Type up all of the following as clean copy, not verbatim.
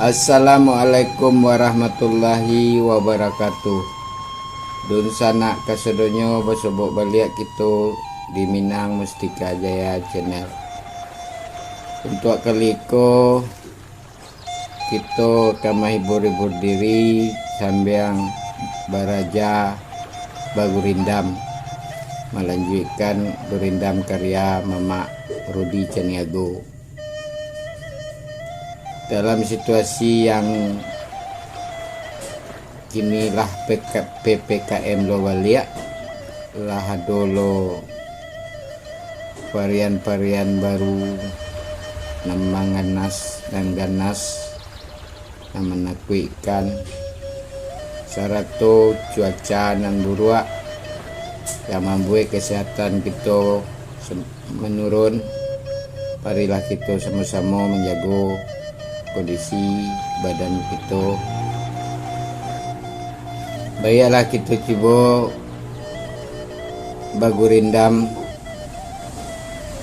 Assalamualaikum warahmatullahi wabarakatuh. Dun sana kasedonyo basobok baliak kita di Minang Mustika Jaya Channel. Untuk kali ko kita akan menghibur diri sambil baraja bagurindam melanjutkan gurindam karya Mama Rudi Caniago. Dalam situasi yang kinilah PPKM lo balik lah dolo varian-varian baru namang ganas dan ganas yang menakuikan sarato cuaca nan buruk yang membuat kesehatan kita menurun. Marilah kita sama-sama menjaga kondisi badan kita. Baiklah kita cuba bagurindam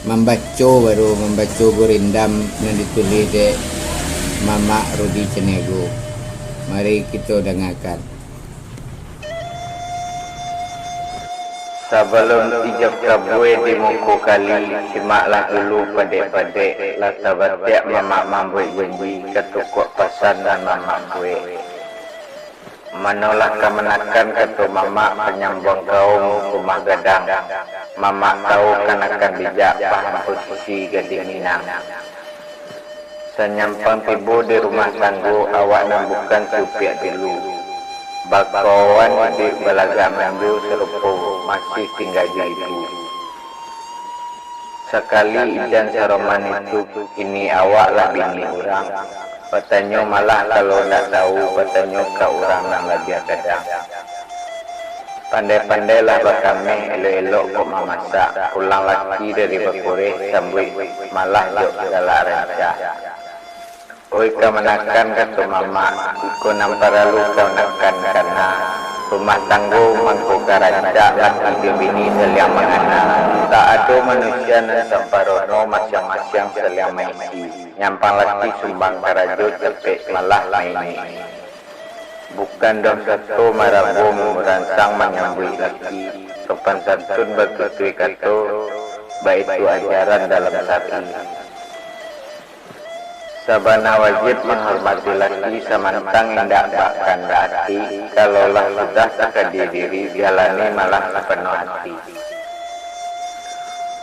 membaca gurindam yang ditulis de Mama Rudi Caniago. Mari kita dengarkan. Sebelum ijab kabue di muku kali, simaklah dulu padek-padek lata batik mamak mambuik janji ketukuk pasan dan mamak kue. Menolak kemenakan kata mamak penyambung kaum rumah gadang. Mamak tahu kan akan bijak paham posisi gading Minang. Senyampang tibu di rumah tangguh awak nambukan supiak dulu. Bakawan di belaga mengambil serupu masih tinggal ibu. Sekali ijan saroman itu ini awaklah bini orang. Petanyo malah kalau nak tahu petanyo ke orang yang lebih kadang. Pandai-pandailah bakame elok-elok kok memasak. Pulang lagi dari bakure sambil malah jok segala rancah. Oi kau menakan kata mama, ikut nampara lu kau nakan karena rumah tangguh mangku karancak dan hidup ini seliang mengana. Tak ada manusia dan samparono masing-masing seliang maisi. Nyampang lagi sumbang karajut cepek malah maini. Bukan dong satu marabu merangsang menyambui lagi. Sopan santun berkutui kata, baik itu ajaran dalam syar'i. Sabana wajib menghormati laki samantang indak bakkan hati. Kalaulah sudah terkedi diri jalani malah penuh hati.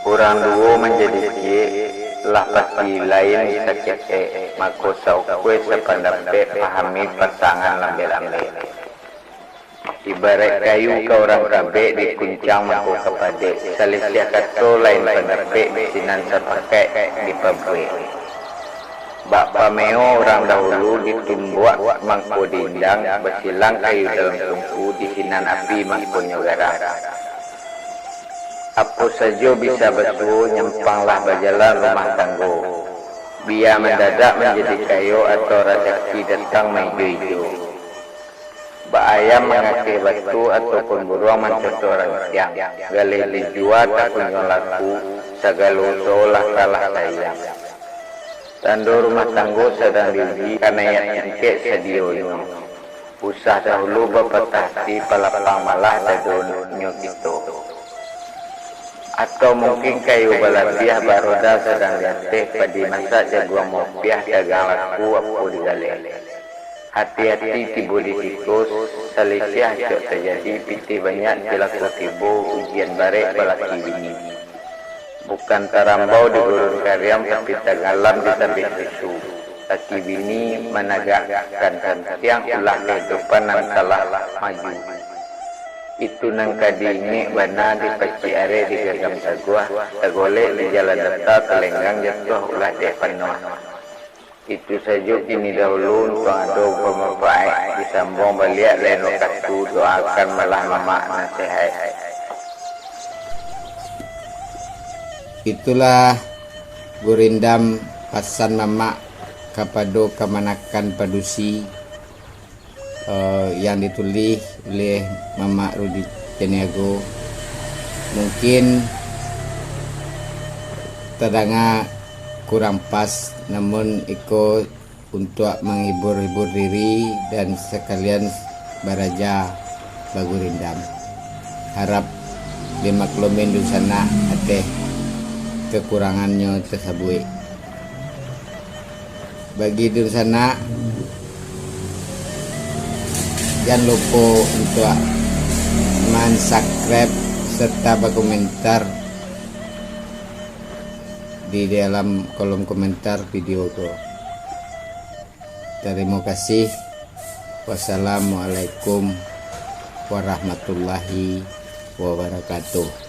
Orang dua menjadi cie lah pasti lain sakit mako saukwe sependapat pahami pasangan lambe-lambe. Ibarat kayu ke orang kabe dikuncang mako kepada salisya kato lain pendapat bisinan sepakai di pabrik. Bak pameo orang dahulu ditumbuak mangko dindang bersilang kayu dalam tungku di sinan api mangko nyogara. Apa saja bisa betul nyampanglah berjalan rumah tanggo. Biar mendadak menjadi kayu atau rezeki datang menghijau. Bak ayam mengakai batu ataupun burung mencoto orang siang. Galih dijual tak kunjung laku, segala usolah kalah sayang. Tanda rumah tangga sedang diuji karena yang sedikit sedionya. Usah dahulu berpetasi pelapang malah dadonyo gitu. Atau mungkin kayu balabiah baroda sedang diantih pada masa jaguang mopiah dagang laku apa digale. Hati-hati tibu di tikus, selisiah jok terjadi piti banyak dilaku tibu ujian barek balaki bini. Bukan tarambau di gurun karyam tapi tagalam di sabit susu. Laki bini menegakkan tiang ulah kehidupan yang telah maju. Itu nang kadingi bana di paci are di gagam saguah. Tagolek di jalan data telenggang jatuh ulah penuh. Itu saja kini dahulu untuk ada pemapaik disambung balik lain waktu doakan malah mama nasihat. Itulah gurindam pasan Mama kapado kemanakan padusi yang ditulis oleh Mama Rudi Caniago. Mungkin terdengar kurang pas, namun iko untuk menghibur-hibur diri dan sekalian baraja bagurindam. Harap dimaklumin di sana ateh kekurangannya tersebut. Bagi di sana jangan lupa untuk subscribe serta berkomentar di dalam kolom komentar video itu. Terima kasih. Wassalamualaikum warahmatullahi wabarakatuh.